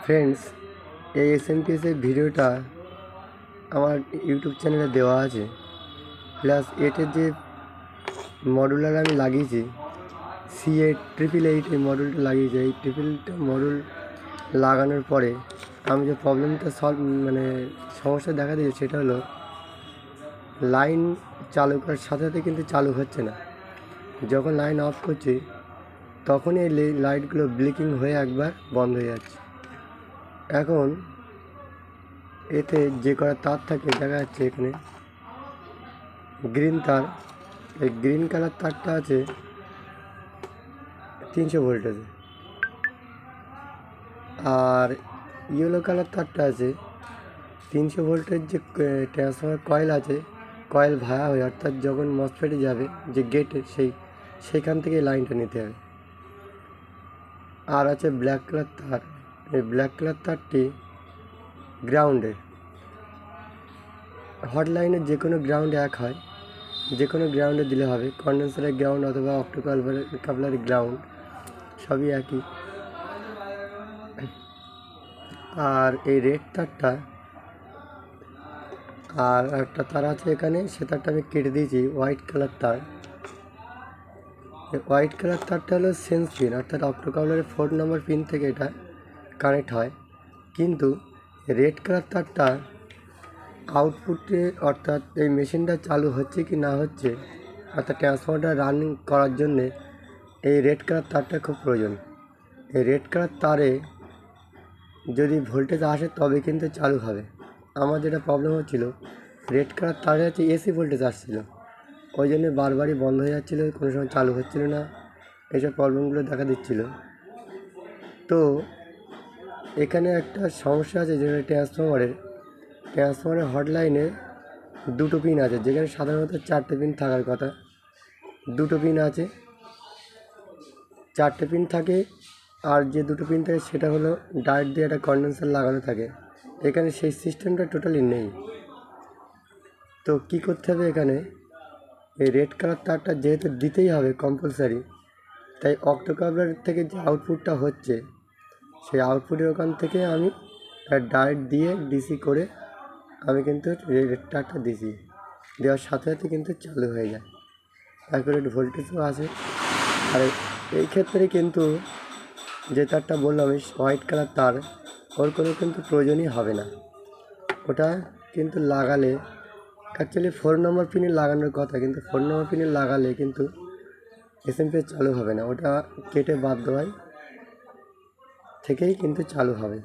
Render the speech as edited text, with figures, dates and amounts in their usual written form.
Friends, এই এসএমপিএসের ভিডিওটা আমার ইউটিউব চ্যানেলে দেওয়া আছে। প্লাস এটার যে মডুলার আমি লাগিয়েছি, CA888 এই মডেলটা লাগিয়েছি। এই মডেল লাগানোর পরে আমি যে প্রবলেমটা সমস্যা দেখা দিয়েছে সেটা হলো লাইন চালু করার সাথে সাথে কিন্তু চালু হচ্ছে না। যখন লাইন অফ করছি তখনই এই লাইটগুলো ব্লিকিং হয়ে একবার বন্ধ হয়ে যাচ্ছে। এখন এতে যে কটা তার থাকে দেখা যাচ্ছে এখানে গ্রিন তার, এই গ্রিন কালার তারটা আছে 300 ভোল্টেজে, আর ইয়েলো কালার তারটা আছে 300 ভোল্টের। যে ট্রান্সফরমার কয়েল আছে, কয়েল ভায়া হয়ে অর্থাৎ যখন মসফেটে যাবে যে গেটে সেইখান থেকে লাইনটা নিতে হবে। আর আছে ব্ল্যাক কালার তার, এই ব্ল্যাক কালার তারটি গ্রাউন্ডের। হট লাইনের যে কোনো গ্রাউন্ডে এক হয়, যে কোনো গ্রাউন্ডে দিলে হবে। কন্ডেন্সারের গ্রাউন্ড অথবা কাপলারের গ্রাউন্ড সবই একই। আর এই রেড তারটা আর একটা তার আছে এখানে, সে তারটা আমি কেটে দিয়েছি। হোয়াইট কালার তার, হোয়াইট কালার তারটা হলো সেন্স পিন, অর্থাৎ অক্টোকাপলারের 4 নম্বর পিন থেকে এটা কানেক্ট হয়। কিন্তু রেড কালার তারটা আউটপুটে, অর্থাৎ এই মেশিনটা চালু হচ্ছে কি না হচ্ছে, অর্থাৎ ট্রান্সফরমারটা রানিং করার জন্যে এই রেড কালার তারটা খুব প্রয়োজন। এই রেড কালার তারে যদি ভোল্টেজ আসে তবে কিন্তু চালু হবে। আমার যেটা প্রবলেম হচ্ছিলো, রেড কালার তারে হচ্ছে এসি ভোল্টেজ আসছিলো, ওই জন্য বারবারই বন্ধ হয়ে যাচ্ছিলো, কোনো সময় চালু হচ্ছিলো না। এইসব প্রবলেমগুলো দেখা দিচ্ছিলো। তো এখানে একটা সমস্যা আছে, যেটা ট্রান্সফরমারের হটলাইনে 2টো পিন আছে, যেখানে সাধারণত 4টে পিন থাকার কথা। 2টো পিন আছে, 4টে পিন থাকে। আর যে 2টো পিন থাকে সেটা হলো ডায়োড দিয়ে একটা কন্ডেন্সার লাগানো থাকে। এখানে সেই সিস্টেমটা টোটালি নেই। তো কি করতে হবে, এখানে এই রেড কালার তারটা যেহেতু দিতেই হবে কম্পালসারি, তাই অক্টোকাপলার থেকে যে আউটপুটটা হচ্ছে সেই আউটপুটের ওখান থেকে আমি ডায়োড দিয়ে ডিসি করে আমি কিন্তু রেড তারটা দিছি, দেওয়ার সাথে সাথে কিন্তু চালু হয়ে যায়, অ্যাকুরেট ভোল্টেজও আসে। আর এই ক্ষেত্রে কিন্তু যে তারটা বললাম আমি হোয়াইট কালার তার, ওর কোনো কিন্তু প্রয়োজনই হবে না। ওটা কিন্তু লাগালে অ্যাকচুয়ালি 4 নম্বর পিনে লাগানোর কথা, কিন্তু 4 নম্বর পিনে লাগালে কিন্তু এসএমপিএস চালু হবে না, ওটা কেটে বাদ দেওয়াই থেকেই কিন্তু চালু হবে।